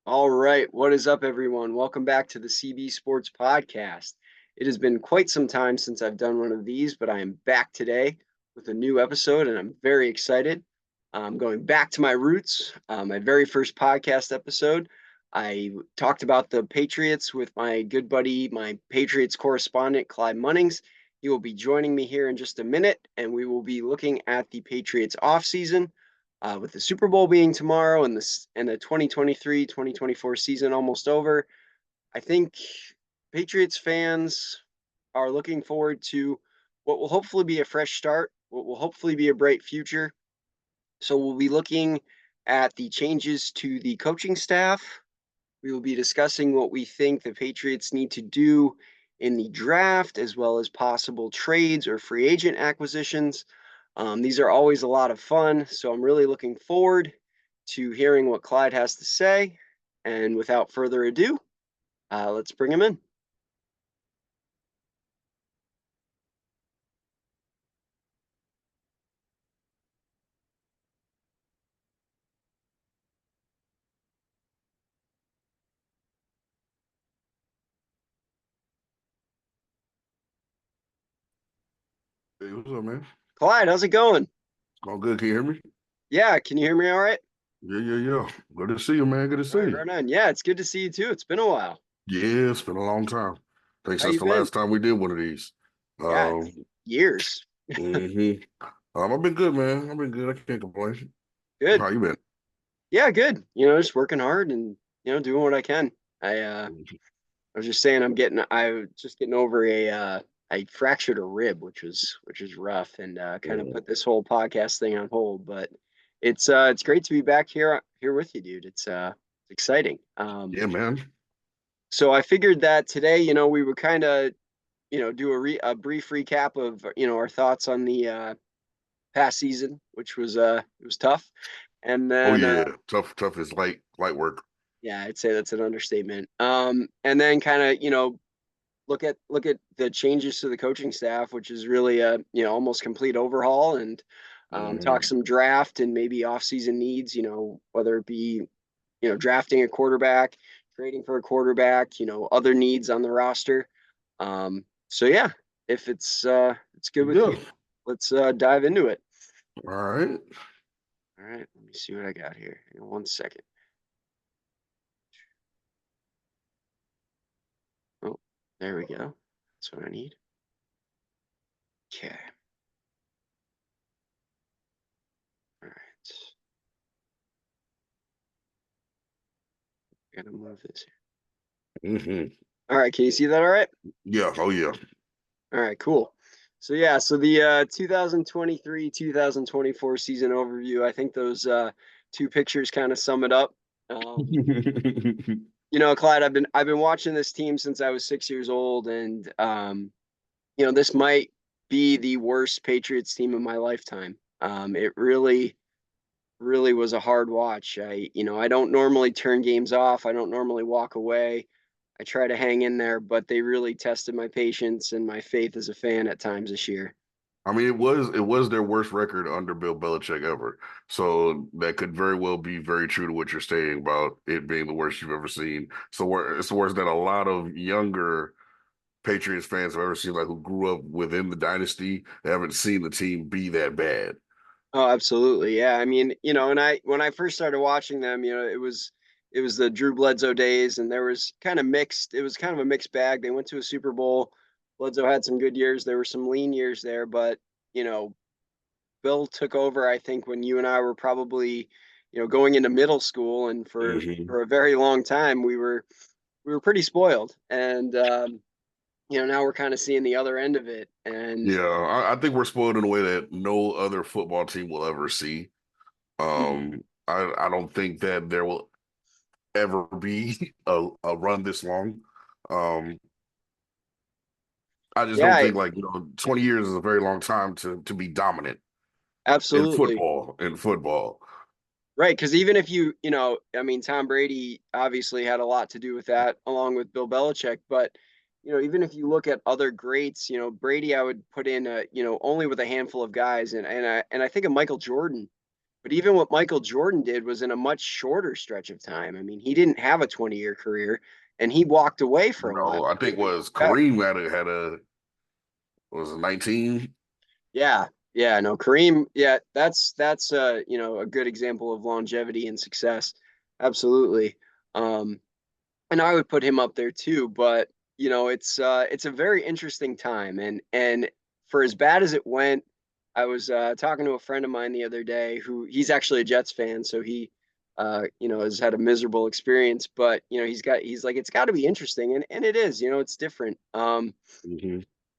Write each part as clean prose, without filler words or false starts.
All right. What is up, everyone? Welcome back to the CB Sports Podcast. It has been quite some time since I've done one of these, but I am back today with a new episode, and I'm very excited. I'm going back to my roots. My very first podcast episode, I talked about the Patriots with my good buddy, my Patriots correspondent, Clyde Munnings. He will be joining me here in just a minute, and we will be looking at the Patriots offseason with the Super Bowl being tomorrow and the 2023-2024 season almost over. I think Patriots fans are looking forward to what will hopefully be a fresh start, what will hopefully be a bright future. So we'll be looking at the changes to the coaching staff. We will be discussing what we think the Patriots need to do in the draft, as well as possible trades or free agent acquisitions. These are always a lot of fun, so I'm really looking forward to hearing what Clyde has to say. And without further ado, let's bring him in. Hey, what's up, man? Clyde, how's it going? All good. Can you hear me? Yeah, can you hear me all right? Yeah. Good to see you, man. Good to All see right, you. right on. Yeah, it's good to see you too. It's been a while. Yeah, it's been a long time. I think How since you the been? last time we did one of these. Yeah, it's Um, years. hmm I've been good, man. I've been good. I can't complain. Good. How you been? Yeah, good. Just working hard and doing what I can. I was just saying I was just getting over I fractured a rib, which is rough and kind of Mm. put this whole podcast thing on hold, but it's great to be back here with you, dude. It's exciting. Yeah, man. So I figured that today, we would kind of, do a brief recap of, our thoughts on the past season, which was it was tough. And Oh then yeah, tough is light work. yeah, I'd say that's an understatement. And then kind of, look at the changes to the coaching staff, which is really a almost complete overhaul, and talk Mm. some draft and maybe offseason needs. Whether it be drafting a quarterback, trading for a quarterback, other needs on the roster. So yeah, if it's good with Yeah. you, let's dive into it. All right. All right, let me see what I got here. Hang on 1 second. Oh, there we go. That's what I need. Okay. All right. Gotta move this here. hmm All right, can you see that all right? Yeah. Oh yeah. All right, cool. So yeah, so the 2023-2024 season overview, I think those two pictures kind of sum it up. Um, Clyde, I've been watching this team since I was 6 years old, and this might be the worst Patriots team of my lifetime. It really was a hard watch. I don't normally turn games off. I don't normally walk away. I try to hang in there, but they really tested my patience and my faith as a fan at times this year. I mean, it was their worst record under Bill Belichick ever. So that could very well be very true to what you're saying about it being the worst you've ever seen. So it's worse than a lot of younger Patriots fans have ever seen, like who grew up within the dynasty. They haven't seen the team be that bad. Oh, absolutely. Yeah. I mean, and when I first started watching them, it was the Drew Bledsoe days, and there was kind of mixed. It was kind of a mixed bag. They went to a Super Bowl. Bledsoe had some good years. There were some lean years there, but you know, Bill took over, I think, when you and I were probably, going into middle school, and for hmm for a very long time we were pretty spoiled, and now we're kind of seeing the other end of it, and Yeah, I think we're spoiled in a way that no other football team will ever see. I don't think that there will ever be a run this long. Um, I just don't yeah, think 20 years is a very long time to be dominant in absolutely. football. Right, because even if I mean, Tom Brady obviously had a lot to do with that, along with Bill Belichick. But even if you look at other greats, Brady, I would put in, only with a handful of guys, and I think of Michael Jordan, But even what Michael Jordan did was in a much shorter stretch of time. I mean, he didn't have a 20-year career and he walked away for a while. No, I think was Yeah. Kareem had a was it 19. Yeah. Yeah. No, Kareem. Yeah. That's a good example of longevity and success. Absolutely. Um, and I would put him up there too, but it's a very interesting time and for as bad as it went, I was talking to a friend of mine the other day who he's actually a Jets fan, so he has had a miserable experience, but he's like it's got to be interesting and it is, it's different. Hmm.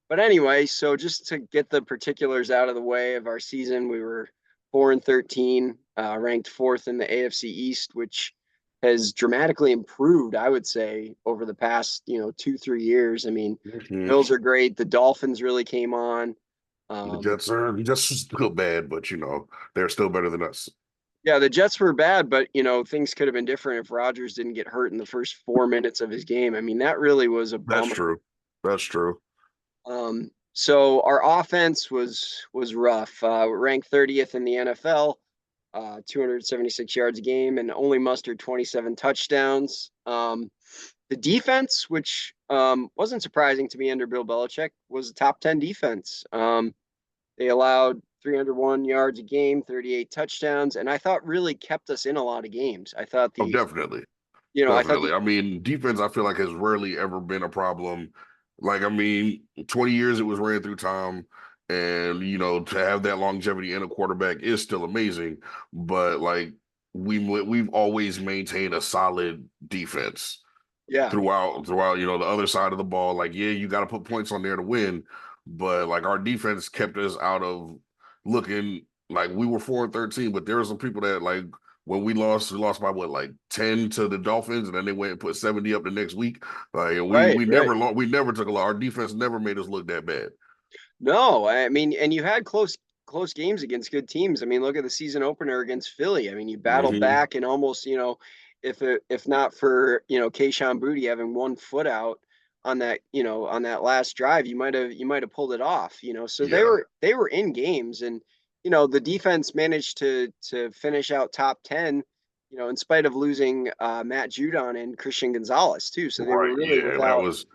But anyway, so just to get the particulars out of the way of our season, we were 4-13, ranked fourth in the AFC East, which has dramatically improved, I would say, over the past 2-3 years. I mean, the Hmm. Bills are great. The Dolphins really came on. Um, The Jets are still bad, but they're still better than us. yeah, the Jets were bad, but things could have been different if Rodgers didn't get hurt in the first 4 minutes of his game. I mean, that really was a That's bummer. true. That's true. So our offense was rough. We're ranked 30th in the NFL, 276 yards a game, and only mustered 27 touchdowns. The defense, which wasn't surprising to me under Bill Belichick, was a top 10 defense. They allowed 301 yards a game, 38 touchdowns, and I thought really kept us in a lot of games. I thought Oh, the, definitely. I thought Definitely. the, I mean, defense, I feel like has rarely ever been a problem. Like, I mean, 20 years it was ran through time, and to have that longevity in a quarterback is still amazing. But like, we've always maintained a solid defense yeah, throughout the other side of the ball. Like, yeah, you got to put points on there to win, but like our defense kept us out of looking like we were 4-13. But there were some people that like when we lost by what, like 10 to the Dolphins, and then they went and put 70 up the next week. Like, and we right, we right. never lost, we never took a lot. Our defense never made us look that bad. No, I mean, and you had close games against good teams. I mean, look at the season opener against Philly. I mean, you battled Hmm. back and almost, if not for Kayshon Boutte having 1 foot out on that last drive, you might have pulled it off. So they Yeah, were they were in games, and the defense managed to finish out top 10. In spite of losing Matt Judon and Christian Gonzalez too, so they were right. really Yeah, that without. was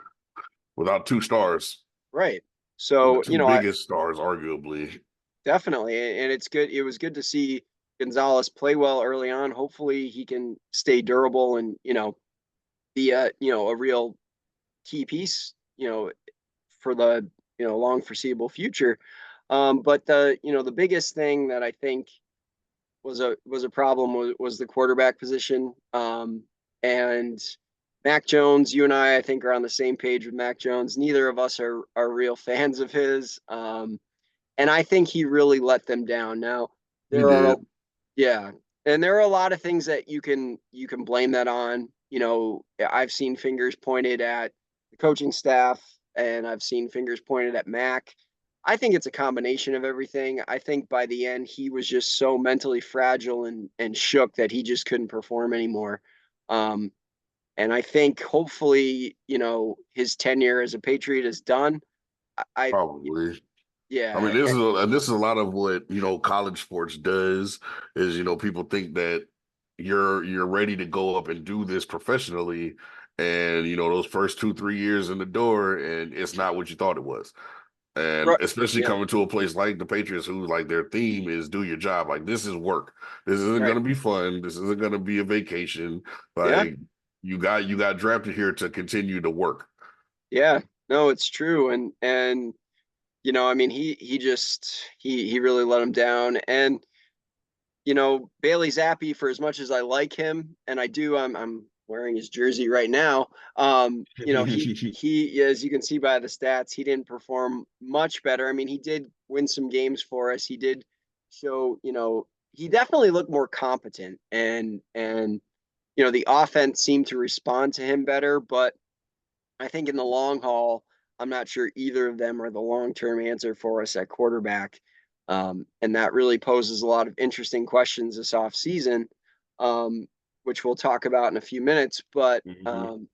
without two stars, Right. the So two I biggest stars, arguably. definitely, and it's good. It was good to see Gonzalez play well early on. Hopefully, he can stay durable and be a real key piece for the long foreseeable future. But the biggest thing that I think was a problem was the quarterback position. And Mac Jones, you and I think are on the same page with Mac Jones. Neither of us are real fans of his. And I think he really let them down. Now He there are, did. yeah, and there are a lot of things that you can blame that on. I've seen fingers pointed at the coaching staff, and I've seen fingers pointed at Mac. I think it's a combination of everything. I think by the end he was just so mentally fragile and shook that he just couldn't perform anymore. Um, and I think hopefully, his tenure as a Patriot is done. I Probably. I mean, yeah, this is a lot of what college sports does is people think that you're ready to go up and do this professionally, and those first 2-3 years in the door, and it's not what you thought it was. And right, especially yeah, coming to a place like the Patriots, who like their theme is do your job. Like, this is work. This isn't right, gonna be fun. This isn't gonna be a vacation. yeah. Like, you got drafted here to continue to work. Yeah, no, it's true. And I mean he just he really let him down. And Bailey Zappi, for as much as I like him, and I do, I'm wearing his jersey right now. He as you can see by the stats, he didn't perform much better. I mean, he did win some games for us. He did show, he definitely looked more competent and the offense seemed to respond to him better, but I think in the long haul, I'm not sure either of them are the long-term answer for us at quarterback. And that really poses a lot of interesting questions this offseason, um, which we'll talk about in a few minutes. But Hmm.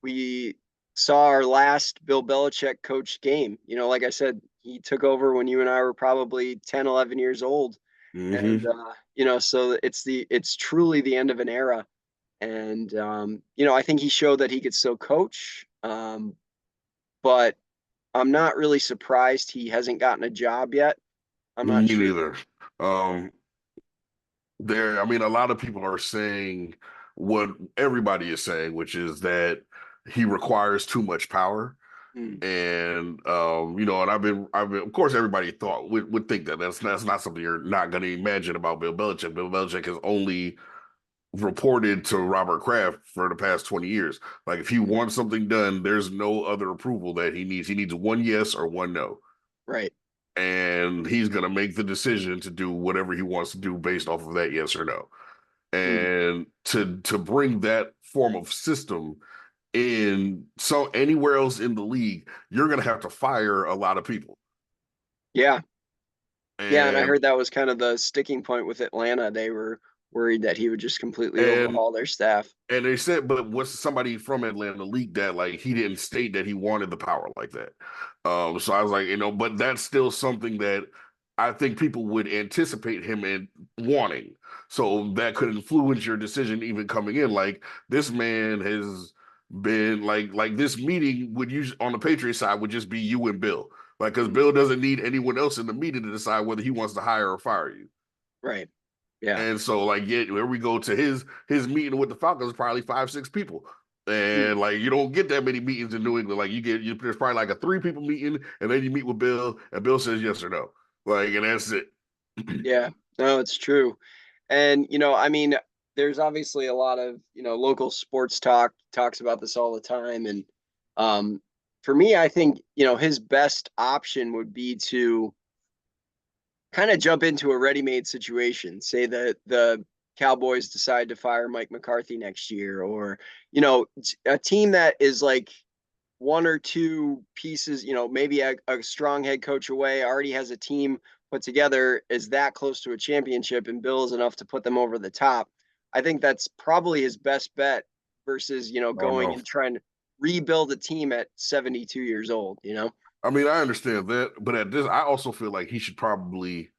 we saw our last Bill Belichick coached game. Like I said, he took over when you and I were probably 10, 11 years old. And Hmm. so it's truly the end of an era. And I think he showed that he could still coach. But I'm not really surprised he hasn't gotten a job yet. I'm not Me sure. neither. Um, I mean, a lot of people are saying what everybody is saying, which is that he requires too much power. Hmm. And and I've been, of course, everybody would think that that's not something you're not going to imagine about Bill Belichick. Bill Belichick has only reported to Robert Kraft for the past 20 years. Like, if he Hmm. wants something done, there's no other approval that he needs. He needs one yes or one no. Right. And he's going to make the decision to do whatever he wants to do based off of that yes or no. Hmm. And to bring that form of system in anywhere else in the league, you're going to have to fire a lot of people. Yeah. Yeah. And I And heard that was kind of the sticking point with Atlanta. They were worried that he would just completely and overhaul their staff. And they said, but was somebody from Atlanta leaked that like he didn't state that he wanted the power like that. So I was like, but that's still something that I think people would anticipate him in wanting. So that could influence your decision even coming in. Like, this man has been like this meeting would use on the Patriots side would just be you and Bill. Like, because Hmm. Bill doesn't need anyone else in the meeting to decide whether he wants to hire or fire you. Right. Yeah. And so, like, yeah, where we go to his meeting with the Falcons, probably 5, 6 people. Hmm. And like, you don't get that many meetings in New England. Like, there's probably like a 3 people meeting, and then you meet with Bill, and Bill says yes or no. Like, and that's it. Yeah. No, it's true. And, I mean, there's obviously a lot of, local sports talks about this all the time. And for me, I think, his best option would be to kind of jump into a ready-made situation. Say that the Cowboys decide to fire Mike McCarthy next year, or a team that is like one or two pieces, maybe a strong head coach away, already has a team put together, is that close to a championship, and Bill is enough to put them over the top. I think that's probably his best bet versus Oh going no. and trying to rebuild a team at 72 years old. I mean, I understand that, but at this, I also feel like he should probably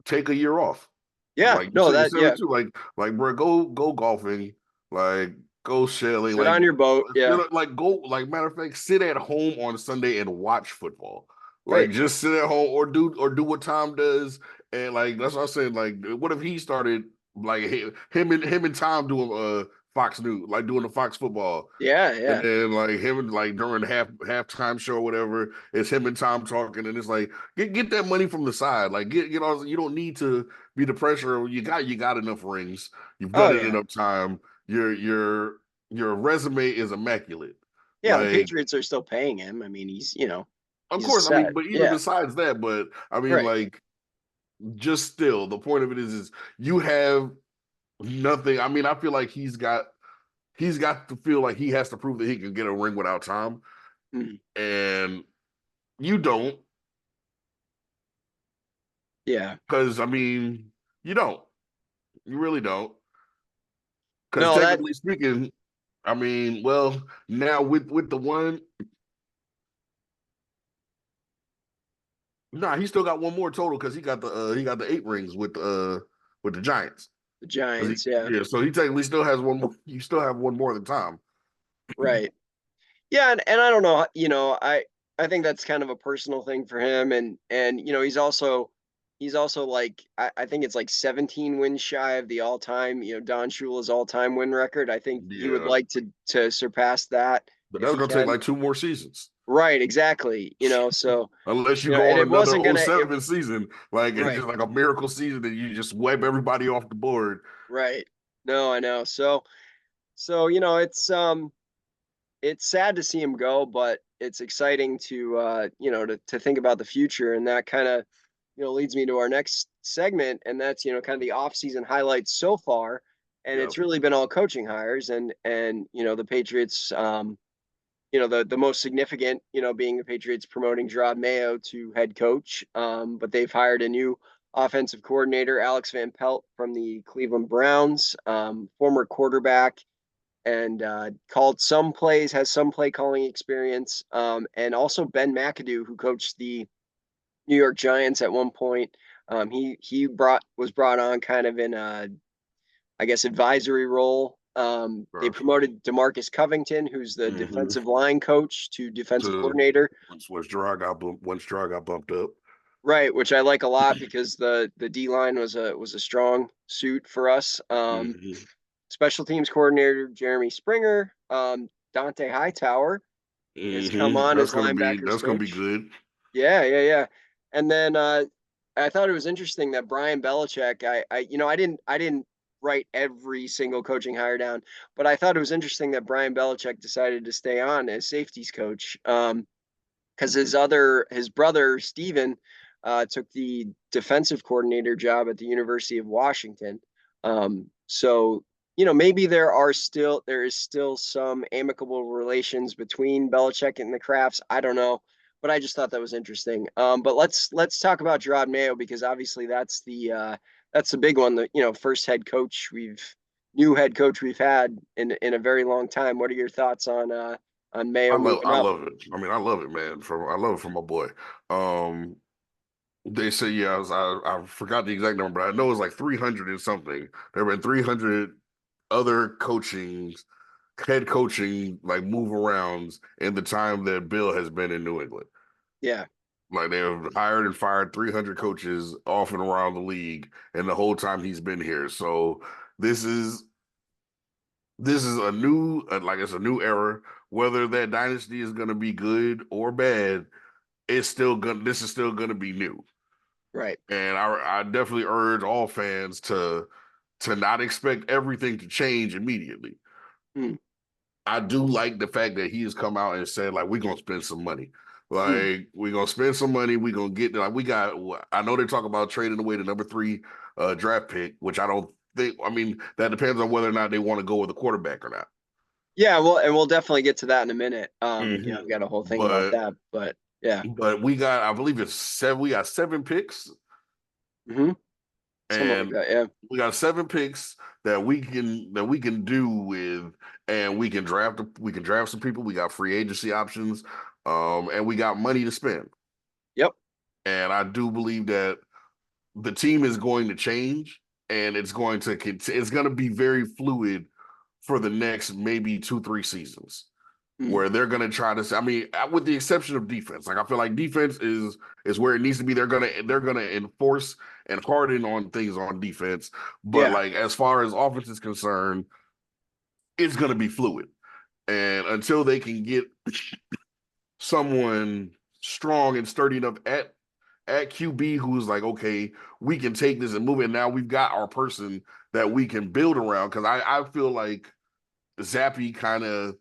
take a year off. Yeah, Like you no, said, you that, said yeah, it too. Like, bro, go golfing, like go sailing, sit on your boat. Yeah, like go, like, matter of fact, sit at home on Sunday and watch football. Like, right. just sit at home or do what Tom does, and like that's what I'm saying. Like, what if he started like him and Tom doing Fox News, like doing the Fox football. Yeah, And yeah. then like him and like during halftime show or whatever, it's him and Tom talking, and it's like get that money from the side. Like get all you don't need to be the pressure. You got enough rings. You've Oh done it yeah. enough time. Your resume is immaculate. Yeah, the Like, Patriots are still paying him. I mean, of he's course, I mean, set. but even Yeah, besides that, but I mean, right. like, just still, the point of it is you have nothing. I mean, I feel like he's got to feel like he has to prove that he can get a ring without Tom, Mm, and you don't. yeah. Because I mean, you don't. You really don't. Because No, that technically speaking, I mean, well, now with the one, nah, he still got one more total because he got the 8 rings with the Giants. the Because Giants, yeah. so he technically still has one more. You still have one more than Tom. Right. Yeah, and I don't know, I think that's kind of a personal thing for him, and he's also like I think it's like 17 wins shy of the all-time, Don Shula's all-time win record. I think he would Yeah, like to surpass that but if that's he gonna take can. like 2 more seasons. Right, exactly. So, Unless you go and on it another wasn't oh gonna it seven season, like it's right, just like a miracle season and you just wipe everybody off the board. right. No, I know. So, it's sad to see him go, but it's exciting to think about the future. And that kind of, leads me to our next segment. And that's, kind of the off-season highlights so far. And Yeah. it's really been all coaching hires and the Patriots, the most significant, being the Patriots promoting Gerard Mayo to head coach. But they've hired a new offensive coordinator, Alex Van Pelt from the Cleveland Browns, former quarterback, and called some plays, has some play calling experience, and also Ben McAdoo, who coached the New York Giants at one point. He was brought on kind of in a, I guess, advisory role. They Gotcha. promoted DeMarcus Covington, who's the Hmm. defensive line coach, to defensive To coordinator. once Gerard got bumped up. Right, which I like a lot because the D line was a strong suit for us. Hmm. Special teams coordinator Jeremy Springer, Dante Hightower has come on as linebackers That's gonna be coach. good. Yeah. And then I thought it was interesting that Brian Belichick. I didn't write every single coaching hire down, but I thought it was interesting that Brian Belichick decided to stay on as safeties coach. Because his brother Steven took the defensive coordinator job at the University of Washington. So maybe there is still some amicable relations between Belichick and the Crafts. I don't know, but I just thought that was interesting. But let's talk about Gerard Mayo because obviously that's the big one. The first new head coach we've had in a very long time. What are your thoughts on Mayo moving I up? love it. I mean, I love it, man. I love it from my boy. Um, they say yeah, I forgot the exact number, but I know it's like 300 and something. There have been 300 other head coaching like move arounds in the time that Bill has been in New England. Yeah. Like they've hired and fired 300 coaches off and around the league, and the whole time he's been here. So this is this is a new like it's a new era. Whether that dynasty is going to be good or bad, it's still gonna. This is still going to be new, Right. and I definitely urge all fans to not expect everything to change immediately. Mm, I do like the fact that he has come out and said like we're gonna spend some money. mm. Like we're gonna spend some money. We're gonna get like we got. I know they talk about trading away the number three draft pick, which I don't think. I mean that depends on whether or not they want to go with a quarterback or not. Yeah, well, and we'll definitely get to that in a minute. I've Hmm. got a whole thing about But that, but yeah. we got I believe it's seven. We got seven picks, Hmm. Something like and that. Yeah. we got seven picks that we can do with, and we can draft some people. We got free agency options, and we got money to spend. Yep. And I do believe that the team is going to change, and it's going to be very fluid for the next maybe 2 3 seasons, Mm. where they're going to try to. I mean, with the exception of defense, like I feel like defense is where it needs to be. They're gonna enforce and harden on things on defense, but Yeah. like as far as offense is concerned, it's going to be fluid. And until they can get someone strong and sturdy enough at QB who's like, okay, we can take this and move it. Now we've got our person that we can build around. Because I feel like Zappy kind of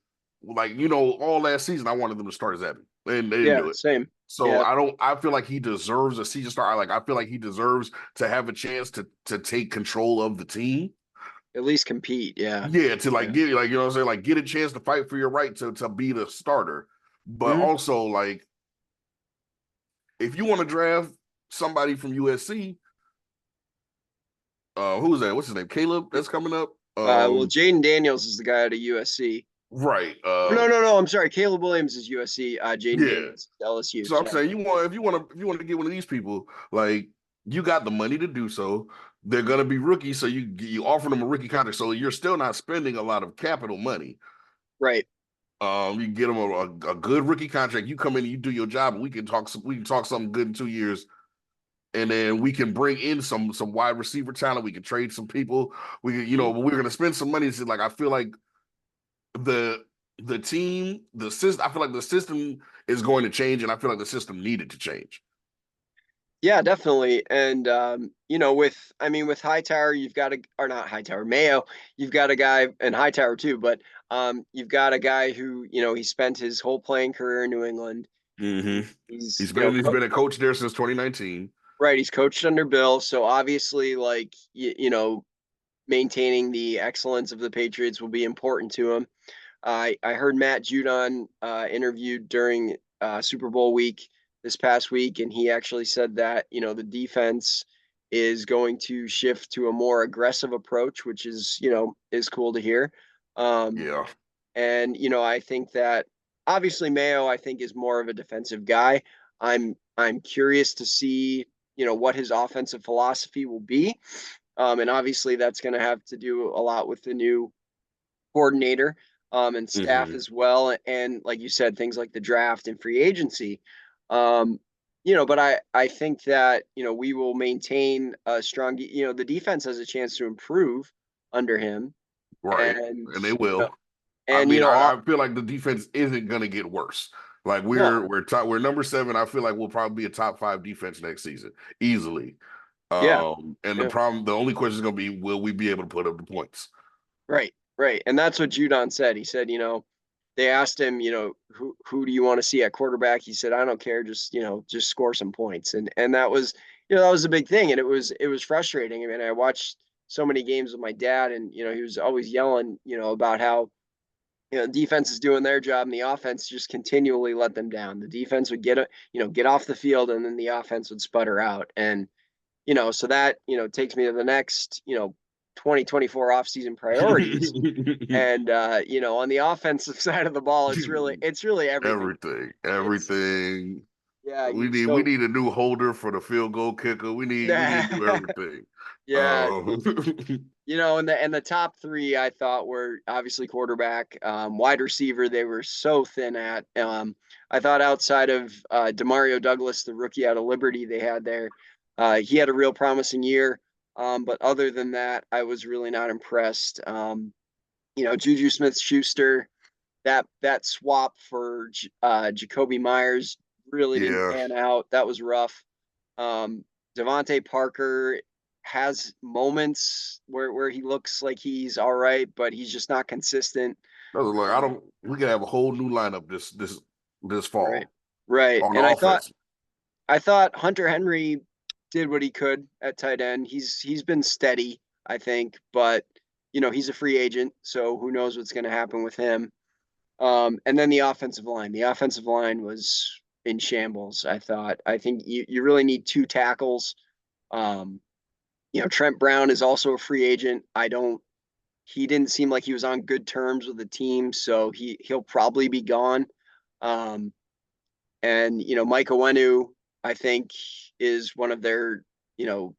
like all last season I wanted them to start Zappy and they didn't Yeah. do it. Same. So Yeah. I feel like he deserves a season start. Like I feel like he deserves to have a chance to take control of the team. At least compete. Yeah. Yeah, to like Yeah. get like what I'm saying, like get a chance to fight for your right to be the starter. But Hmm. also like if you want to draft somebody from USC, who's that? What's his name? Caleb that's coming up. Well, Jaden Daniels is the guy out of USC. Right. Oh, no. I'm sorry. Caleb Williams is USC. Jaden Yeah. Daniels is LSU. So I'm Sorry. saying if you want to get one of these people, like you got the money to do so. They're gonna be rookies, so you offer them a rookie contract, so you're still not spending a lot of capital money. Right. You get them a good rookie contract. You come in, and you do your job, and we can talk something good in 2 years, and then we can bring in some wide receiver talent. We can trade some people. Mhm. But we're gonna spend some money. So like I feel like the the team, the system. I feel like the system is going to change, and I feel like the system needed to change. Yeah, definitely. And with Hightower, you've got or not Hightower, Mayo, you've got a guy, and Hightower too, but you've got a guy who, he spent his whole playing career in New England. Hmm. He's, He's been a coach there since 2019. right, he's coached under Bill, so obviously, like, maintaining the excellence of the Patriots will be important to him. I heard Matt Judon interviewed during Super Bowl week this past week, and he actually said that the defense is going to shift to a more aggressive approach, which is cool to hear. Um, Yeah. and I think that obviously Mayo, I think, is more of a defensive guy. I'm curious to see. what his offensive philosophy will be. And obviously that's going to have to do a lot with the new coordinator and staff Hmm. as well. And like you said, things like the draft and free agency. Um, but I think that, we will maintain a strong, the defense has a chance to improve under him. Right, And, and they will. I and, mean, I feel like the defense isn't going to get worse. Like no, we're number 7. I feel like we'll probably be a top 5 defense next season easily. yeah, And yeah. the only question is going to be, will we be able to put up the points? Right, right. And that's what Judon said. He said, they asked him, who do you want to see at quarterback? He said, I don't care, just score some points. And that was, that was a big thing. And it was frustrating. I mean, I watched so many games with my dad, and he was always yelling, about how, defense is doing their job and the offense just continually let them down. The defense would get off the field, and then the offense would sputter out. And so that, takes me to the next, 2024 offseason priorities. And on the offensive side of the ball, it's really everything. It's Everything. yeah, We need a new holder for the field goal kicker. We need to do everything. yeah, Um, and the top three I thought were obviously quarterback, wide receiver. They were so thin at. I thought outside of Demario Douglas, the rookie out of Liberty, they had there. He had a real promising year. But other than that, I was really not impressed. Juju Smith-Schuster, that swap for Jacoby Myers really didn't yeah, pan out. That was rough. Um, Devontae Parker has moments where he looks like he's all right, but he's just not consistent. I was like, I Um, don't. We could have a whole new lineup this right, fall right. on And I thought offense. I thought Hunter Henry did what he could at tight end. He's been steady, I think, but he's a free agent, so who knows what's going to happen with him. And then the offensive line. The offensive line was in shambles, I thought. I think you really need two tackles. Um, Trent Brown is also a free agent. He didn't seem like he was on good terms with the team, so he'll probably be gone. Um, and Mike Owenu, I think, is one of their, you know,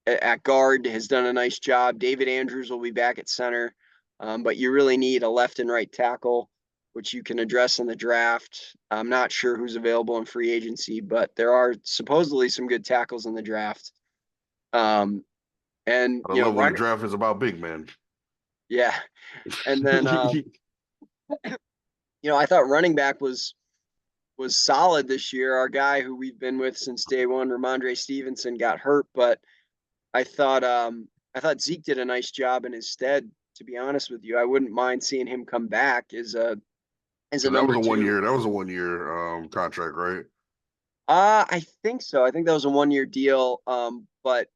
at guard has done a nice job. David Andrews will be back at center, but you really need a left and right tackle, which you can address in the draft. I'm not sure who's available in free agency, but there are supposedly some good tackles in the draft. Um, and I love when the run, draft is about big men. yeah. And then I thought running back was solid this year. Our guy who we've been with since day one, Ramondre Stevenson, got hurt, but I thought Zeke did a nice job in his stead. To be honest with you, I wouldn't mind seeing him come back as a That was number a one two. year. That was a 1 year contract, right? I think so. I think that was a 1 year deal. But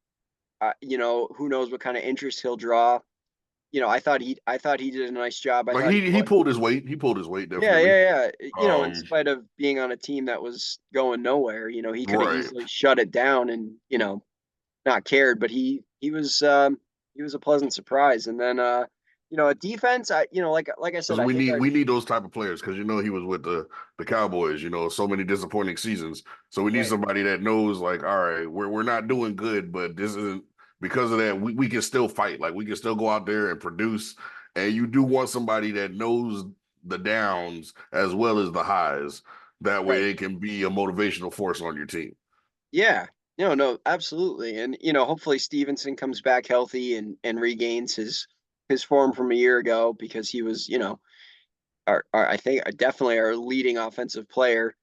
who knows what kind of interest he'll draw. I thought he did a nice job. I Like thought he he was. pulled his weight. He pulled his weight Yeah, definitely. yeah, yeah. In Um, spite of being on a team that was going nowhere, he could have right. easily shut it down and not cared. But he was a pleasant surprise. And then at defense, like I said, Because I think we need those type of players. Because he was with the Cowboys. So many disappointing seasons. So we need right, somebody that knows, like, all right, we're not doing good, but this isn't because of that. We can still fight. Like we can still go out there and produce. And you do want somebody that knows the downs as well as the highs. That right. way, it can be a motivational force on your team. Yeah. No, no, absolutely. And hopefully Stevenson comes back healthy and regains his form from a year ago because he was, I think definitely our leading offensive player.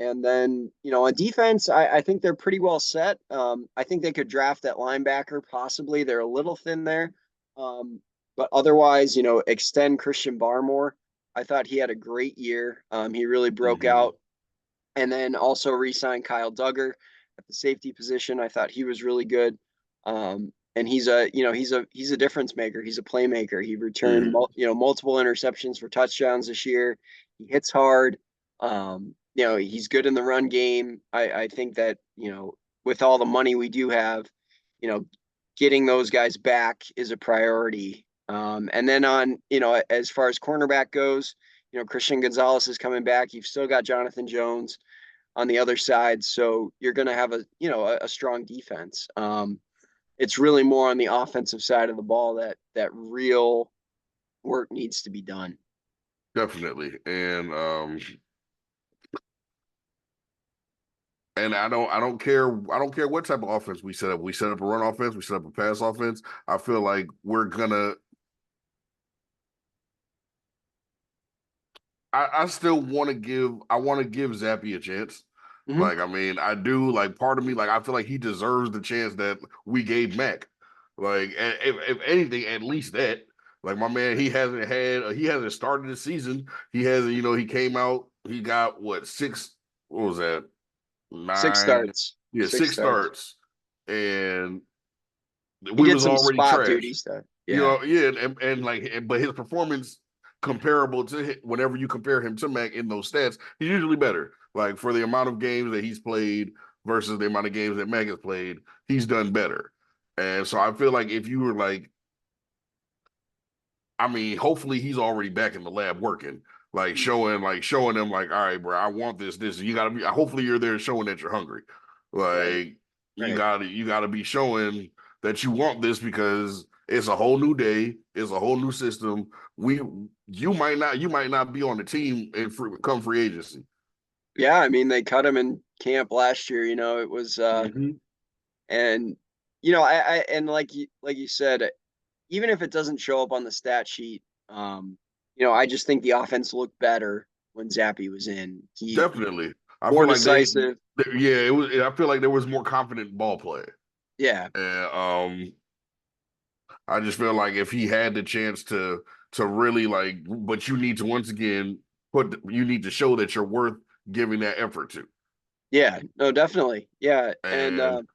And then, on defense, I think they're pretty well set. I think they could draft that linebacker possibly. They're a little thin there. Um, but otherwise, extend Christian Barmore. I thought he had a great year. He really broke Hmm. out, and then also re-signed Kyle Duggar at the safety position. I thought he was really good. And he's a difference maker. He's a playmaker. He returned Hmm. multiple interceptions for touchdowns this year. He hits hard. He's good in the run game. I think that with all the money we do have, you know, getting those guys back is a priority. And then as far as cornerback goes, Christian Gonzalez is coming back. You've still got Jonathan Jones. on the other side. So you're going to have a strong defense. It's really more on the offensive side of the ball that real work needs to be done. Definitely. And I don't care what type of offense we set up. We set up a run offense, we set up a pass offense. I feel like we're gonna I still want to give Zappy a chance. Hmm. Like, I mean, I do. Like, part of me, like, I feel like he deserves the chance that we gave Mac. Like, if anything, at least that. Like, my man, he hasn't started the season. He hasn't, he came out, he got what, six, what was that? Six Nine, starts, yeah, six six starts. starts, and He we did was some already spot trash. duty stuff. You Yeah. know, yeah, but his performance comparable to whenever you compare him to Mac in those stats, he's usually better. Like, for the amount of games that he's played versus the amount of games that Mac has played, he's done better. And so I feel like if you were like, I mean, hopefully he's already back in the lab working, like showing them like, all right, bro, I want this. This you gotta be. Hopefully you're there showing that you're hungry. Right. Like, you Right. gotta be showing that you want this because it's a whole new day. It's a whole new system. You might not be on the team and come free agency. Yeah. I mean, they cut him in camp last year. It was, Hmm. and and like you said, even if it doesn't show up on the stat sheet, I just think the offense looked better when Zappy was in. He Definitely. I more feel like decisive. yeah, it was. I feel like there was more confident ball play. Yeah. And I just feel like if he had the chance to really like, but you need to once again you need to show that you're worth giving that effort to. Yeah. No, definitely. Yeah. And And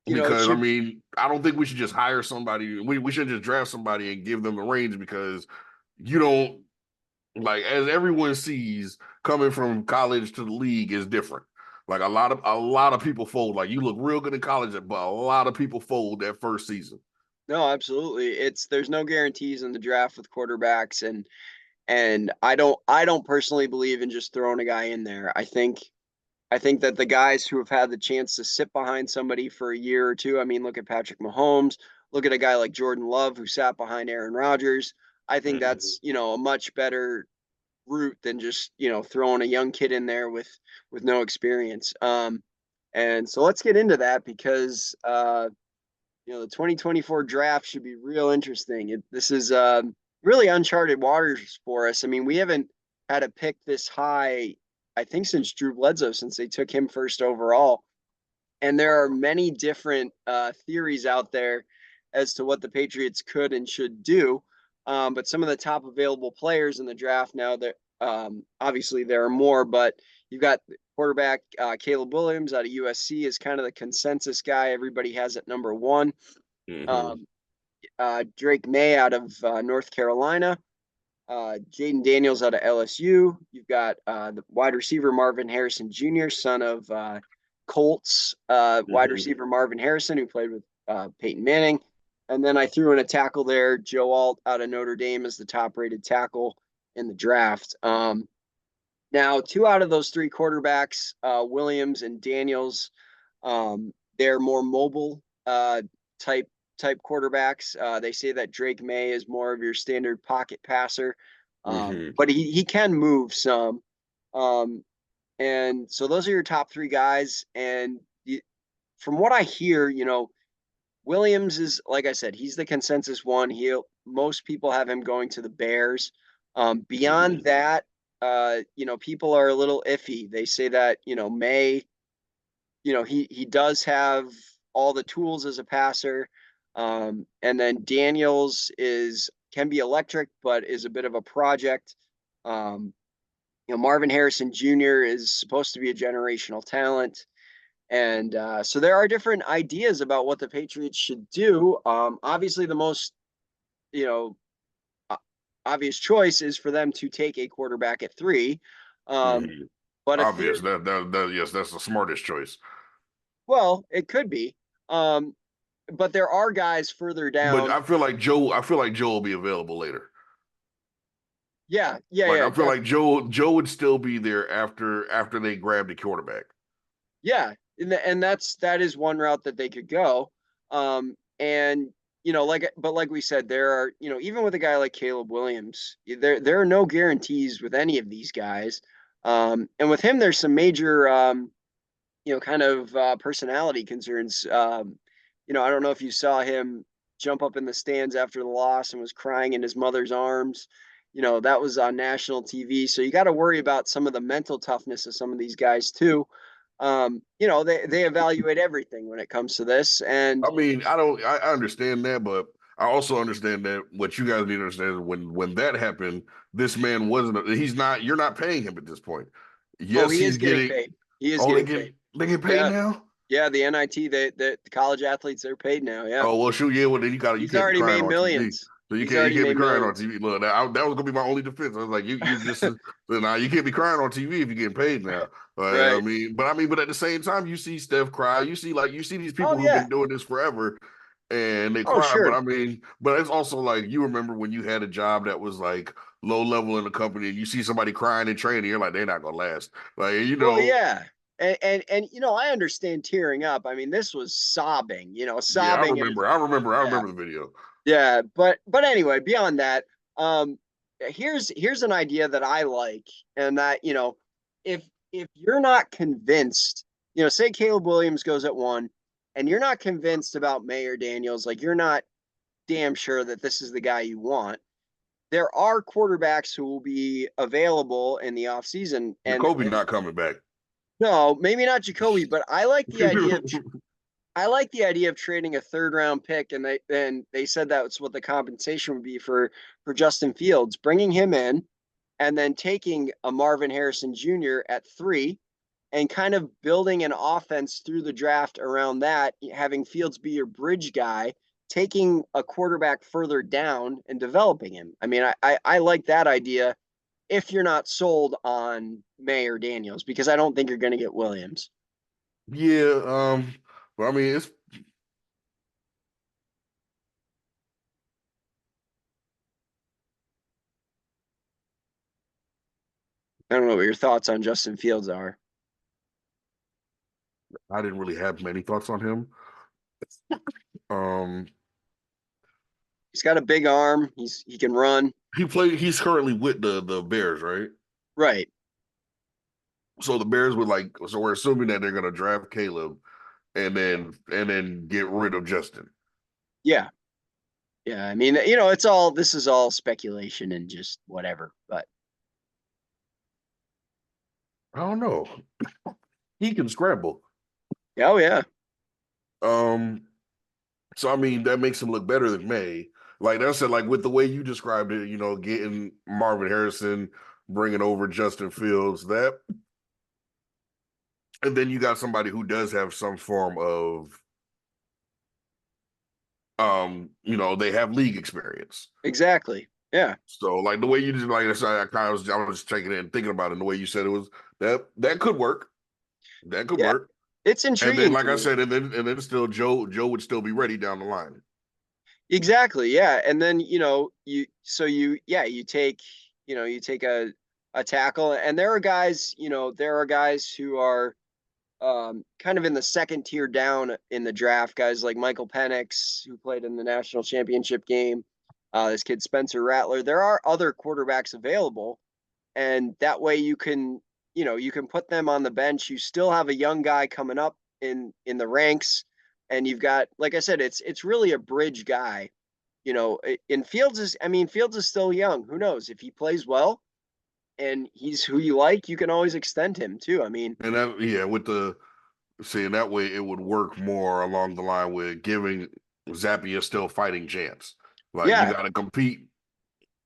it because I should. mean, I don't think we should just hire somebody. We should just draft somebody and give them the range because you don't like, as everyone sees, coming from college to the league is different. Like, a lot of people fold. Like, you look real good in college, but a lot of people fold that first season. No, absolutely. There's no guarantees in the draft with quarterbacks, and I don't personally believe in just throwing a guy in there. I think that the guys who have had the chance to sit behind somebody for a year or two, I mean, look at Patrick Mahomes, look at a guy like Jordan Love who sat behind Aaron Rodgers. I think Mhm. that's, a much better route than just, throwing a young kid in there with no experience. And so let's get into that because the 2024 draft should be real interesting. This is really uncharted waters for us. I mean, we haven't had a pick this high, I think, since Drew Bledsoe, since they took him first overall. And there are many different theories out there as to what the Patriots could and should do. But some of the top available players in the draft now, that obviously there are more, but you've got quarterback Caleb Williams out of USC is kind of the consensus guy. Everybody has at number one. Mhm. Um, Drake May out of North Carolina, Jaden Daniels out of LSU. You've got the wide receiver Marvin Harrison Jr., son of Colts wide Mhm. receiver Marvin Harrison, who played with Peyton Manning. And then I threw in a tackle there, Joe Alt out of Notre Dame as the top rated tackle in the draft. Now, two out of those three quarterbacks, Williams and Daniels, they're more mobile type type quarterbacks. They say that Drake May is more of your standard pocket passer, Mhm. but he can move some. Um, and so those are your top three guys. And from what I hear, Williams is, like I said, he's the consensus one. Most people have him going to the Bears. Beyond Mhm. that, people are a little iffy. They say that May, he does have all the tools as a passer, and then Daniels is can be electric, but is a bit of a project. Um, Marvin Harrison Jr. is supposed to be a generational talent. And so there are different ideas about what the Patriots should do. Obviously, the most you know obvious choice is for them to take a quarterback at three. Um, Mhm. but if Obvious. they're That yes, that's the smartest choice. well, it could be. Um, but there are guys further But down. I feel like Joe will be available later. Yeah, yeah, Like yeah, I feel like Joe would still be there after they grab the quarterback. yeah, and that is one route that they could go. And but like we said, there are even with a guy like Caleb Williams, there are no guarantees with any of these guys. And with him, there's some major kind of personality concerns. I don't know if you saw him jump up in the stands after the loss and was crying in his mother's arms. That was on national TV. So you got to worry about some of the mental toughness of some of these guys too. They evaluate everything when it comes to this. And I mean, I understand that, but I also understand that what you guys need to understand is when that happened, this man wasn't. He's not. You're not paying him at this point. oh, Yes, he he's is getting getting. paid. He is Oh, getting paid. they get paid Yeah. now. Yeah, the NIT, the college athletes, they're paid now. Yeah. Oh well, shoot, yeah. Well, then you He's can't be already crying made on TV. millions. So He's you already can't be made crying on millions. TV. Look, that was gonna be my only defense. I was like, you just so now you can't be crying on TV if you're getting paid now. Right. But at the same time, you see Steph cry. You see these Oh people who've yeah. been doing this forever, and they Oh cry. But sure. but it's also like you remember when you had a job that was like low level in the company, and you see somebody crying in training, you're like, they're not gonna last. Like Well, yeah. And I understand tearing up. I mean, this was sobbing, yeah, sobbing in his I yeah. remember the video. Yeah, but anyway, beyond that, here's an idea that I like, and that, if you're not convinced, say Caleb Williams goes at one, and you're not convinced about Mayor Daniels, like you're not damn sure that this is the guy you want. There are quarterbacks who will be available in the offseason. Jacoby And not coming back. no, maybe not Jacoby, but I like the idea of trading a third round pick, and they said that's what the compensation would be for Justin Fields, bringing him in, and then taking a Marvin Harrison Jr. at 3, and kind of building an offense through the draft around that, having Fields be your bridge guy, taking a quarterback further down and developing him. I mean, I like that idea if you're not sold on May or Daniels, because I don't think you're going to get Williams. Yeah, but I mean, it's I don't know what your thoughts on Justin Fields are. I didn't really have many thoughts on him. Um, He's got a big arm. He can run. he's currently with the Bears, right? Right. So the Bears would so we're assuming that they're gonna draft Caleb and then get rid of Justin. Yeah. Yeah. I mean, this is all speculation and just whatever. But I don't know. He can scramble. oh yeah. Um, so I mean that makes him look better than May. Like I said, like with the way you described it, getting Marvin Harrison, bringing over Justin Fields, that, and then you got somebody who does have some form of they have league experience. Exactly. Yeah. So like the way you just like I said, I was just taking it and thinking about it, and the way you said it was that could work. That could Yeah. work. It's And then intriguing like to I me. said, and then still Joe would still be ready down the line. Exactly. Yeah. And then, you take a tackle, and there are guys who are kind of in the second tier down in the draft, guys like Michael Penix, who played in the national championship game. This kid Spencer Rattler. There are other quarterbacks available, and that way you can put them on the bench. You still have a young guy coming up in the ranks, and you've got, like I said, it's really a bridge guy. In Fields is still young. Who knows if he plays well and he's who you like, you can always extend him too. I mean, And that yeah, with the seeing that way, it would work more along the line with giving Zappy a still fighting chance. Like you yeah. got to compete,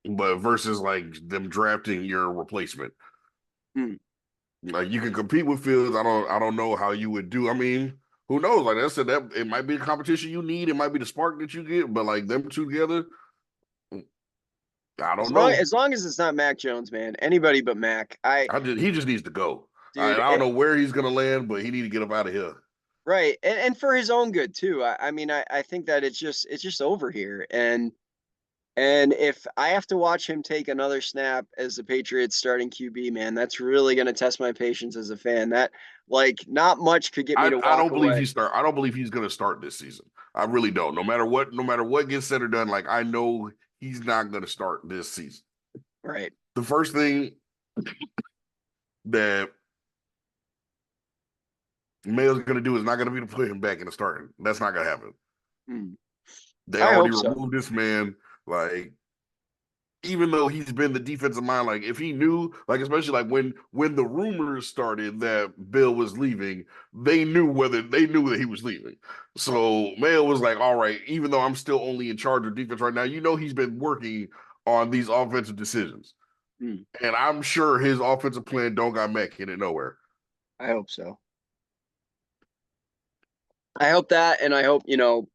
but versus like them drafting your replacement. Hmm. Like you can compete with Fields. I don't know how you would do. I mean, who knows? Like I said, that it might be the competition you need. It might be the spark that you get. But like them two together, I As don't long know. as long as it's not Mac Jones, man. Anybody but Mac. He just needs to go. Dude, I don't know where he's gonna land, but he need to get up out of here. right. And for his own good too. I mean, I think that it's just over here. And And if I have to watch him take another snap as the Patriots starting QB, man, that's really going to test my patience as a fan. That like not much could get me to I walk don't believe away. he start. I don't believe he's going to start this season. I really don't. No matter what gets said or done, like I know he's not going to start this season. Right. The first thing that Mayo's going to do is not going to be to put him back in the starting. That's not going to happen. Hmm. They I already hope so. removed this man. Like even though he's been the defensive mind, like if he knew, like especially like when the rumors started that Bill was leaving, they knew that he was leaving. So Mayo was like, all right, even though I'm still only in charge of defense right now, he's been working on these offensive decisions. Hmm. And I'm sure his offensive plan don't got Mac in it nowhere. I hope so. I hope that, and I hope you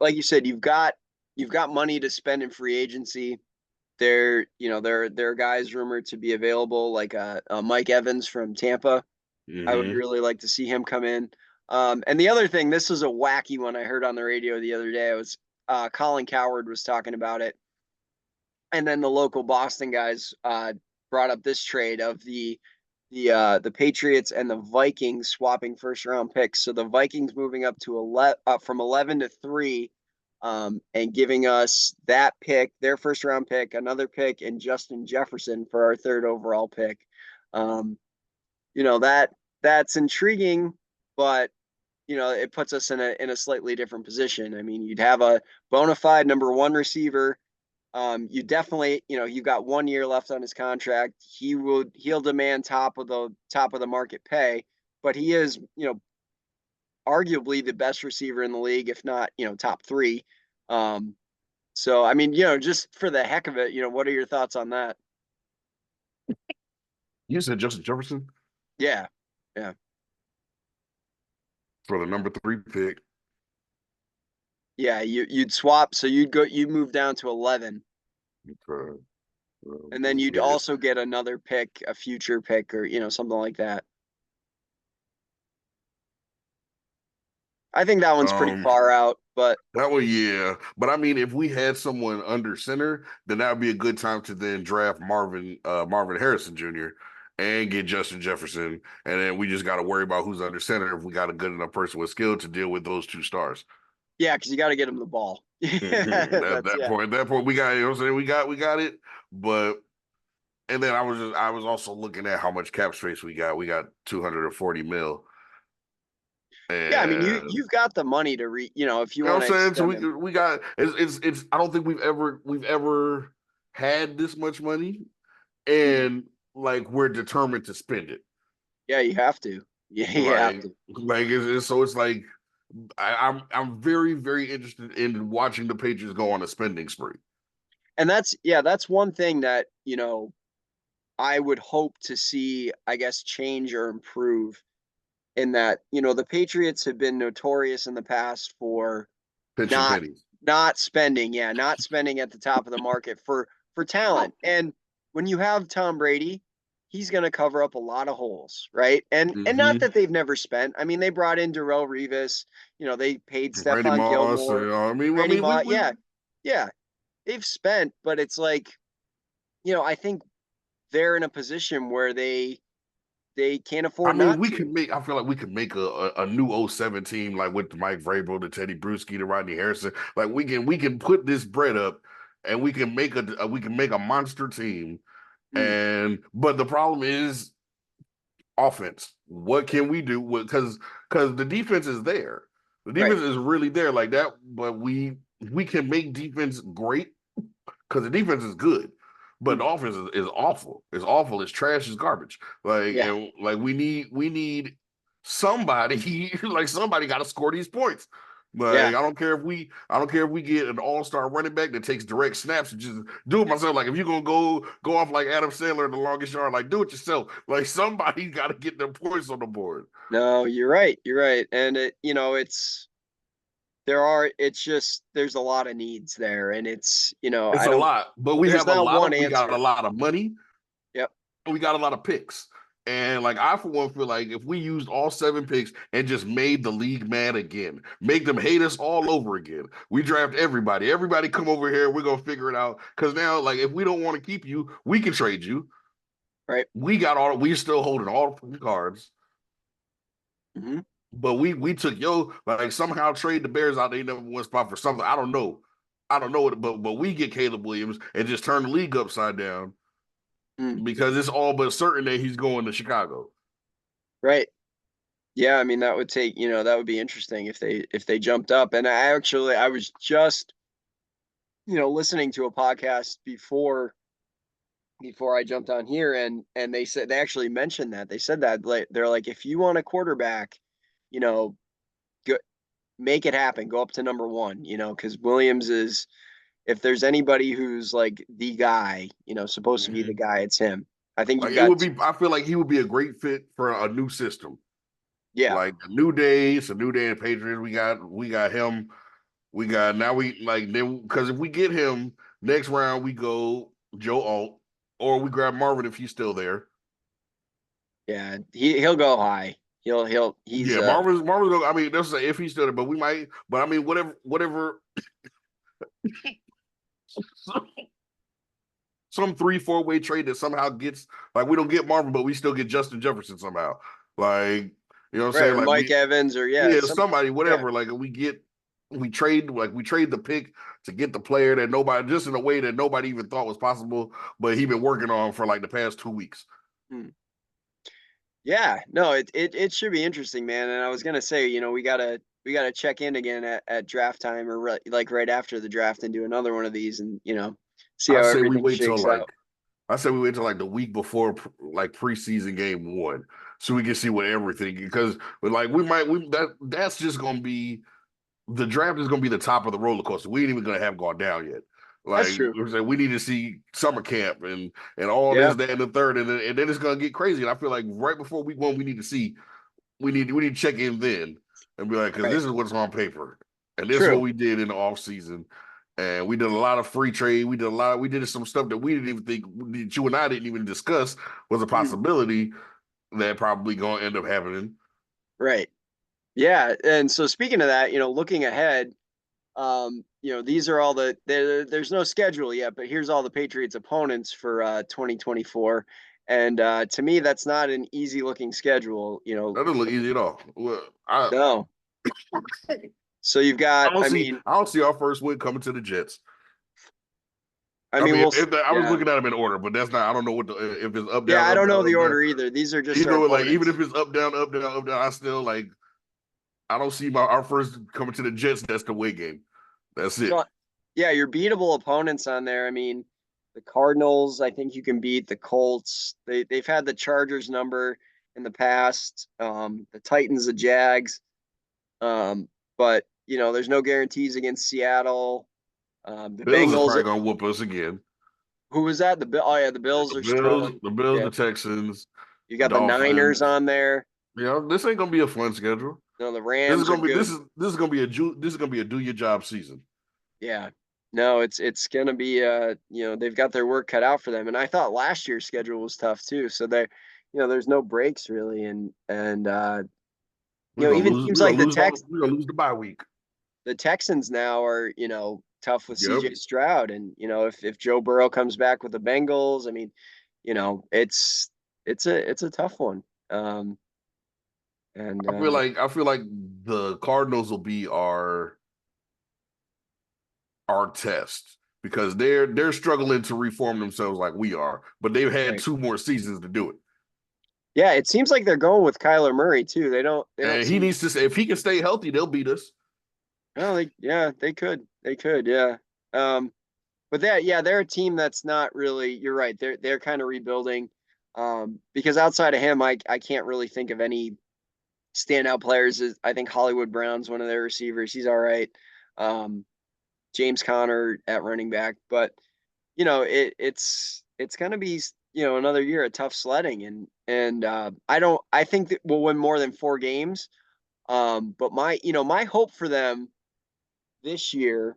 like you said, you've got money to spend in free agency. There are guys rumored to be available, like Mike Evans from Tampa. I would Mm-hmm. really like to see him come in. And the other thing, this was a wacky one I heard on the radio the other day. It was Colin Coward was talking about it, and then the local Boston guys brought up this trade of the Patriots and the Vikings swapping first round picks. So the Vikings moving up to 11 from 11 to 3, and giving us that pick, their first round pick, another pick, and Justin Jefferson for our third overall pick. Um, that's intriguing, but it puts us in a slightly different position. I mean, you'd have a bona fide number one receiver. You definitely, you've got 1 year left on his contract. He'll demand top of the market pay, but he is, arguably the best receiver in the league, if not, top three. Um, so I mean, just for the heck of it, what are your thoughts on that? You said Justin Jefferson Yeah, yeah, for the number 3 pick. yeah. You'd swap, so you'd move down to 11, For, and then you'd yeah. also get another pick, a future pick, or something like that. I think that one's pretty Um, far out, but That one, yeah. But I mean, if we had someone under center, then that would be a good time to then draft Marvin Harrison Jr. and get Justin Jefferson. And then we just got to worry about who's under center if we got a good enough person with skill to deal with those 2 stars. yeah, because you got to get him the ball. At That's yeah, that point, we got, you know what I'm saying? We got it. But, and then I was also looking at how much cap space we got. We got 240 mil. yeah. I mean, you And you've got the money to if you you know want what to I'm saying? So extend him. we got it's I don't think we've ever had this much money Mhm. and like we're determined to spend it. Yeah, you have to. Yeah, you have Like to. so it's like I'm very, very interested in watching the Patriots go on a spending spree. And that's one thing that I would hope to see, I guess, change or improve in that the Patriots have been notorious in the past for Pinching not pennies. not spending, yeah, not spending at the top of the market for talent. And when you have Tom Brady, he's going to cover up a lot of holes, right? And not Mm-hmm. that they've never spent. I mean, they brought in Darrell Revis, they paid Randy Stephon Moss. Gilmore, I Randy mean, Mott, yeah, yeah, they've spent, but it's like, I think they're in a position where they can't I afford mean, not we to. could make. I feel like we could make a new '07 team, like with Mike Vrabel, the Teddy Bruschi, the Rodney Harrison. Like we can put this bread up, and we can make a monster team. Mm, And but the problem is offense. What can we do? Because the defense is there. The right. defense is really there, like that. But we can make defense great because the defense is good, but the Mm, offense is awful. It's awful. It's trash. It's garbage. Like yeah, and like we need somebody like somebody got to score these points. yeah. Like I don't care if we get an all-star running back that takes direct snaps and just do it myself. Like if you're gonna go off like Adam Sandler the longest yard, like do it yourself. Like somebody got to get their points on the board. No, you're right. You're right. And it's just there's a lot of needs there, and It's I a don't lot, but there's not one we got a answer. lot of money Yep. and we got a lot of picks. And like I for one feel like if we used all 7 picks and just made the league mad again, make them hate us all over again. We draft everybody. Everybody come over here. We're gonna figure it out. Cause now, like, if we don't want to keep you, we can trade you. Right. We still holding all the cards. Hmm. But we took like somehow trade the Bears out their number one spot for something. I don't know. I don't know what, but we get Caleb Williams and just turn the league upside down Mm. because it's all but certain that he's going to Chicago. Right. Yeah, I mean that would take, that would be interesting if they jumped up. And I was just, listening to a podcast before I jumped on here, and they said they actually mentioned that. They said that, like, they're like, if you want a quarterback, you know, go, make it happen. Go up to number one, because Williams is, if there's anybody who's like the guy, supposed to be the Mm-hmm. guy, it's him. I think Like you've it got, would be, I feel like he would be a great fit for a new system. yeah, Like a new day, it's a new day in Patriots. We got him. We got now we like then because if we get him next round, we go Joe Alt or we grab Marvin if he's still there. yeah, he'll go high. He's Yeah, Marvin's going. I mean, that's say if he's still there, but we might. But I mean, whatever. Some 3-4 way trade that somehow gets like we don't get Marvin, but we still get Justin Jefferson somehow. Like you know what I'm right, saying? or Like Mike we Evans, or yeah, yeah, some, somebody, yeah. whatever. Like we trade the pick to get the player that nobody just in a way that nobody even thought was possible, but he been working on for like the past 2 weeks. Hmm. Yeah, no, it should be interesting, man. And I was gonna say, we gotta check in again at draft time, or like right after the draft, and do another one of these, and see I how say we everything wait till shakes like out. I say we wait till like the week before like preseason game one, so we can see what everything because like that's just gonna be the draft is going to be the top of the roller coaster. We ain't even going to have gone down yet. That's Like true. we're saying, we need to see summer camp and all this, Yeah, that, and the third, and then it's going to get crazy. And I feel like right before week one, we need to see we need to check in then and be like, because right. this is what's on paper, and this is what True. we did in the off season. And we did a lot of free trade. We did some stuff that we didn't even think that you and I didn't even discuss was a Mhm. possibility that probably going to end up happening. Right. Yeah. And so speaking of that, looking ahead, these are all there's no schedule yet, but here's all the Patriots opponents for 2024. And to me, that's not an easy looking schedule. That doesn't look easy at all. Well, No. So you've I got, don't see. I don't see our first win coming to the Jets. I I mean, mean, we'll, I was yeah. looking at them in order, but that's not. I don't know if it's up Yeah, down I up don't know down the up down. order either. These are just You our know, like even opponents. if it's up down up down up down, I still like. I don't see our first coming to the Jets. That's the way game. That's it. Well, yeah, your beatable opponents on there. I mean, the Cardinals, I think you can beat the Colts. They've had the Chargers number in the past. The Titans, the Jags. But there's no guarantees against Seattle. The Bills is Bengals. probably gonna whoop us again. Who was that? The Bill. Oh yeah, the Bills The are Bills, strong. the Bills, Yeah, the Texans, you the got the Niners Dolphins. on there. You know, this ain't gonna be a fun schedule. No, the This is Rams are gonna be good. this is gonna be this is gonna be a do your job season. Yeah. No, it's gonna be they've got their work cut out for them. And I thought last year's schedule was tough too. So there's no breaks really. And We're gonna even lose. teams We're like gonna lose all. We're gonna lose the bye week. The Texans now are, tough with Yep. CJ Stroud. And if Joe Burrow comes back with the Bengals, I mean, it's a tough one. Um and I feel like the Cardinals will be our test because they're struggling to reform themselves like we are, but they've had right. 2 more seasons to do it. Yeah, it seems like they're going with Kyler Murray too. They don't And he seem. needs to say if he can stay healthy, they'll beat us. Well, yeah, they could, yeah. Um, but yeah, they're a team that's not really. You're right. They're kind of rebuilding. Because outside of him, I can't really think of any standout players. I think Hollywood Brown's one of their receivers. He's all right. Um, James Conner at running back, but it's gonna be another year of tough sledding, and I think that we'll win more than 4 games. But my hope for them this year.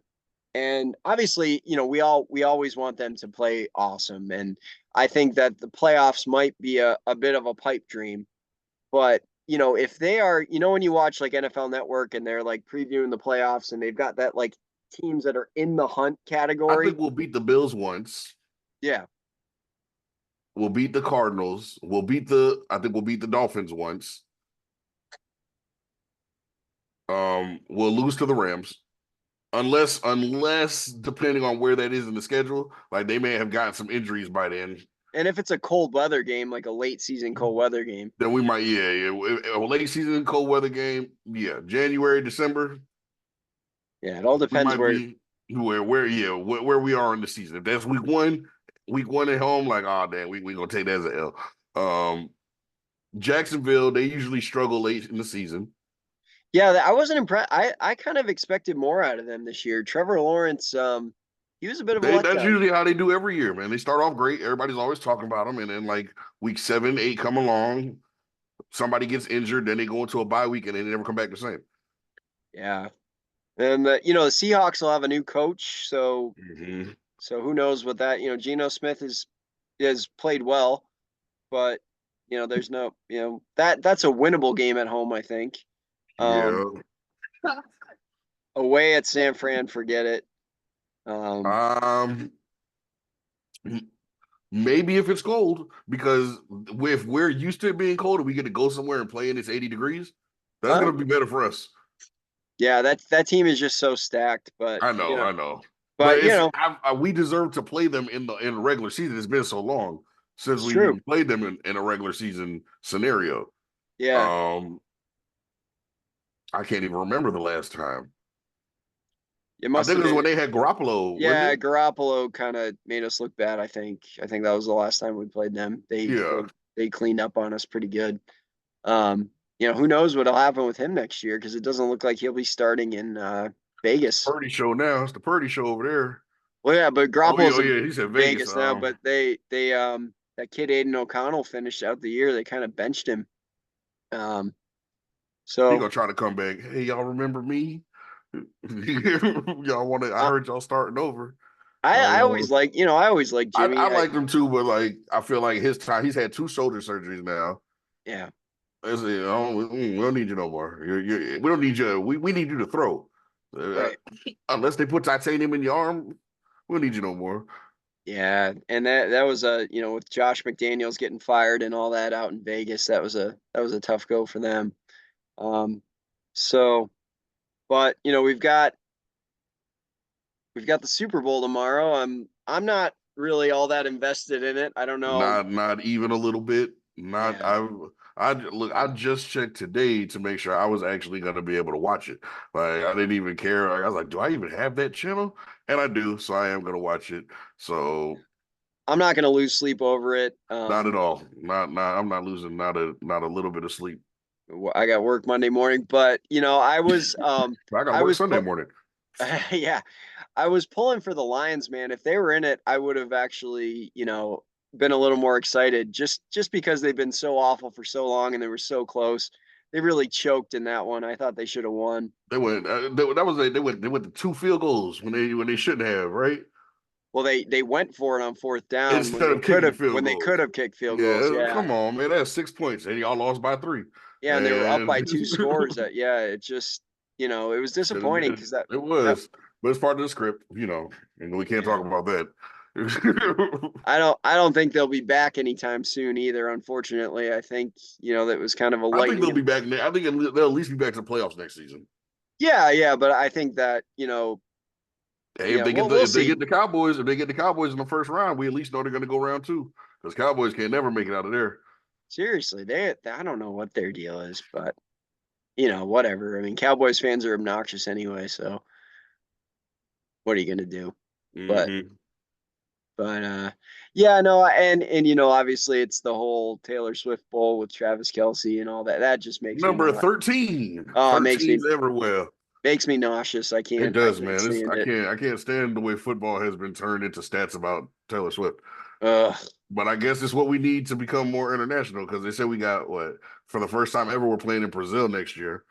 And obviously, we always want them to play awesome. And I think that the playoffs might be a bit of a pipe dream. But, if they are, when you watch like NFL Network and they're like previewing the playoffs and they've got that like teams that are in the hunt I category. think we'll beat the Bills once. Yeah. We'll beat the Cardinals. I think we'll beat the Dolphins once. We'll lose to the Rams. Unless depending on where that is in the schedule, like they may have gotten some injuries by then. And if it's a cold weather game, like a late season cold weather game. Then we might, yeah. A late season cold weather game, yeah. January, December, Yeah, it all we depends might where. be where we are in the season. If that's week one at home, like oh damn, we gonna take that as an L. Jacksonville, they usually struggle late in the season. Yeah, I wasn't impressed. I kind of expected more out of them this year. Trevor Lawrence, he was a bit of a That's letdown. usually how they do every year, man. They start off great. Everybody's always talking about them, and then like week 7, 8 come along, somebody gets injured, then they go into a bye week and they never come back the same. Yeah, and the Seahawks will have a new coach, so Mm-hmm. who knows what that. Geno Smith has played well, but there's no that's a winnable game at home. I think. Um, Yeah. Away at San Fran, forget it. Um, Um, maybe if it's cold, because if we're used to it being cold and we get to go somewhere and play and it's 80 degrees, that's uh, gonna be better for us. yeah, that team is just so stacked, but I know. But but we deserve to play them in the regular season. It's been so long since it's true. we played them in a regular season scenario. Yeah, Um, I can't even remember the last time. it I must think have it was been. when they had Garoppolo, wasn't Yeah, it? Garoppolo kind of made us look bad. I think that was the last time we played them. They Yeah. they they cleaned up on us pretty good. Um, who knows what'll happen with him next year because it doesn't look like he'll be starting in Vegas. Purdy show now. It's the Purdy show over there. Well, yeah, but Oh Garoppolo's in yeah, he said Vegas. Vegas now. But they that kid Aiden O'Connell finished out the year. They kind of benched him. Um, He so gonna try to come back. Hey, y'all remember me? Y'all want to? I I heard y'all starting over. I, Y'all I want always to? like I Jimmy. like him too, but like I feel like his time. He's had 2 shoulder surgeries now. Yeah, It's, we don't need you no more. We don't need you. We need you to throw. Uh, right. unless they put titanium in your arm, we don't need you no more. Yeah, and that was with Josh McDaniels getting fired and all that out in Vegas, that was a tough go for them. Um, so, but we've got the Super Bowl tomorrow. I'm not really all that invested in it. I don't know. Not even a little bit. Not Yeah, I look. I just checked today to make sure I was actually going to be able to watch it. Like I didn't even care. Like, I was like, do I even have that channel? And I do, so I am going to watch it. So I'm not gonna lose sleep over it. not at all. Not. I'm not losing not a little bit of sleep. I got work Monday morning, but I was I got to I work was Sunday put morning. yeah, I was pulling for the Lions, man. If they were in it, I would have actually, been a little more excited just because they've been so awful for so long and they were so close. They really choked in that one. I thought they should have won. They went. That was they went to 2 field goals when they shouldn't have, right? Well, they went for it on fourth down when Instead they of could kicking have field when they could goals. have kicked field goals. Yeah, Yeah. come on, man. That's 6 points, and y'all lost by 3. Yeah, and they were up And by two scores. Yeah, it just, it was should have disappointing been. because that It that was, but it's part of the script, and we can't yeah. talk about that. I don't think they'll be back anytime soon either, unfortunately. I think, that was kind of a I think they'll lightning. be back. I think they'll at least be back to the playoffs next season. Yeah, yeah, but I think that, Hey, yeah, if we'll they see. get the Cowboys, if they get the Cowboys in the first round, we at least know they're going to go round 2 because Cowboys can't never make it out of there. Seriously, I don't know what their deal is, but whatever. I mean, Cowboys fans are obnoxious anyway, so what are you gonna do? But Hmm yeah, no, and obviously it's the whole Taylor Swift bowl with Travis Kelsey and all that. That just makes me Number not. 13, Oh, it makes 13's me everywhere. nauseous. I It can't I does, can't man. stand it. I can't stand the way football has been turned into stats about Taylor Swift. Ugh. But I guess it's what we need to become more international because they said we got what for the first time ever we're playing in Brazil next year.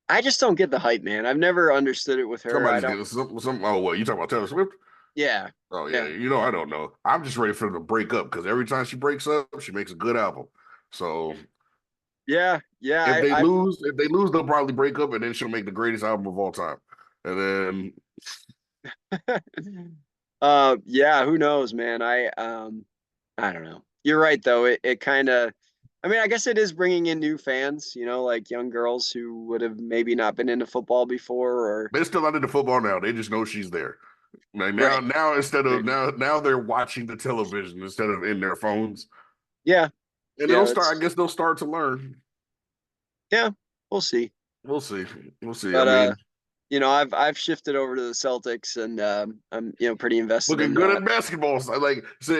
I just don't get the hype, man. I've never understood it with her. I Somebody's don't. getting some. Oh, what you talking about Taylor Swift? Yeah, Oh yeah, yeah, I don't know. I'm just ready for them to break up because every time she breaks up, she makes a good album. So yeah, yeah. if they lose, they'll probably break up, and then she'll make the greatest album of all time. And then Yeah. Who knows, man? I don't know. You're right, though. It kind of. I mean, I guess it is bringing in new fans. Like young girls who would have maybe not been into football before, or they're still not into football now. They just know she's there. Like right. now instead of Maybe. now they're watching the television instead of in their phones. Yeah, And yeah. it'll start. I That's guess they'll start to learn. yeah. We'll see. We'll see. We'll see. I But mean, I've shifted over to the Celtics, and I'm pretty invested looking in good that. at basketball. So like, so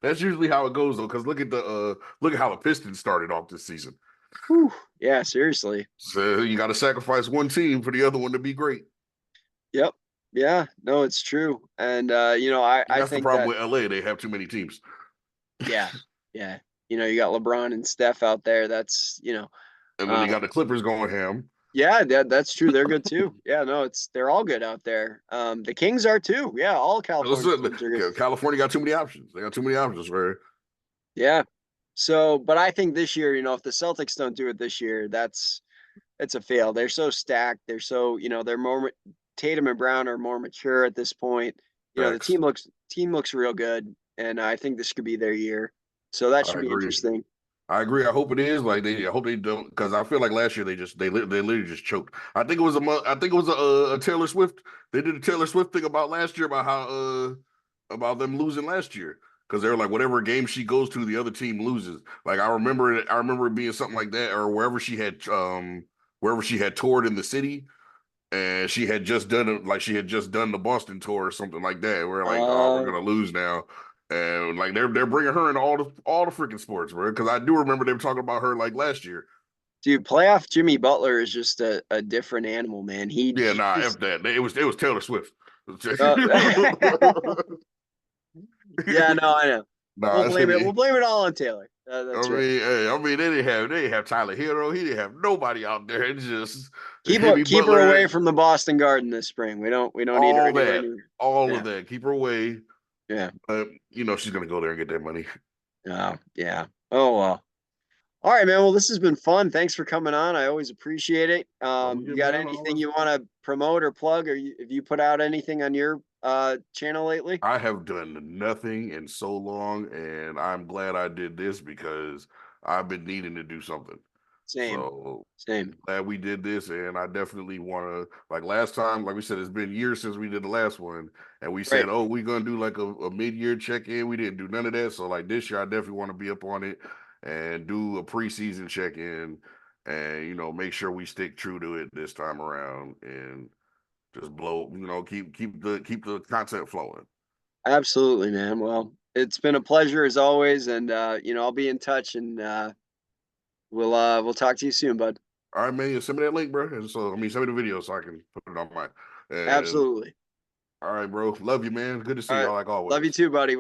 that's usually how it goes though. Because look at how the Pistons started off this season. Whew. Yeah, seriously. So you got to sacrifice one team for the other one to be great. Yep. Yeah. No, it's true. And And I that's the think problem that with LA. They have too many teams. yeah, yeah. You got LeBron and Steph out there. That's And then you got um the Clippers going ham. yeah, that's true. They're good too. Yeah, no, they're all good out there. The Kings are too. Yeah, all California Listen, teams are good. California got too many options. They got too many options, right? Yeah. So, but I think this year, if the Celtics don't do it this year, it's a fail. They're so stacked. They're so, they're more Tatum and Brown are more mature at this point. The Facts. team looks real good, and I think this could be their year. So that I should be agree. interesting. I agree. I hope it is. I hope they don't, because I feel like last year they literally just choked. I think it was I think it was a Taylor Swift. They did a Taylor Swift thing about last year about how about them losing last year because they're like whatever game she goes to, the other team loses. Like I remember it. I remember it being something like that, or wherever she had toured in the city, and she had just done the Boston tour or something like that. We're like, oh, we're Uh, gonna lose now, and like they're bringing her in all the freaking sports, bro. Because I do remember they were talking about her like last year. Dude, playoff Jimmy Butler is just a different animal, man. He, Yeah, he nah, just f that. It was Taylor Swift. uh, yeah, no, I know. We'll Nah, blame it. We'll blame it all on Taylor. That's right. I mean, they didn't have Tyler Hero. He didn't have nobody out there. It's just Keep her away from the Boston Garden this spring. We don't need her all anywhere that, near. all of Yeah, that. Keep her away. yeah, But she's gonna go there and get that money. yeah. Oh well. All right, man. Well, this has been fun. Thanks for coming on. I always appreciate it. Oh yeah, You got man. anything you want to promote or plug, or have you put out anything on your channel lately? I have done nothing in so long, and I'm glad I did this because I've been needing to do something. Same, So same. glad we did this, and I definitely want to. Like last time, like we said, it's been years since we did the last one, and we said, Right. "Oh, we're gonna do like a mid-year check-in." We didn't do none of that. So like this year, I definitely want to be up on it and do a preseason check-in, and make sure we stick true to it this time around, and just blow. Keep the content flowing. Absolutely, man. Well, it's been a pleasure as always, and I'll be in touch, and we'll talk to you soon, bud. All right, man. Send me that link, bro. And so, I mean, send me the video so I can put it on mine. And Absolutely. all right, bro. Love you, man. Good to All see right. y'all like Love you always. too, buddy.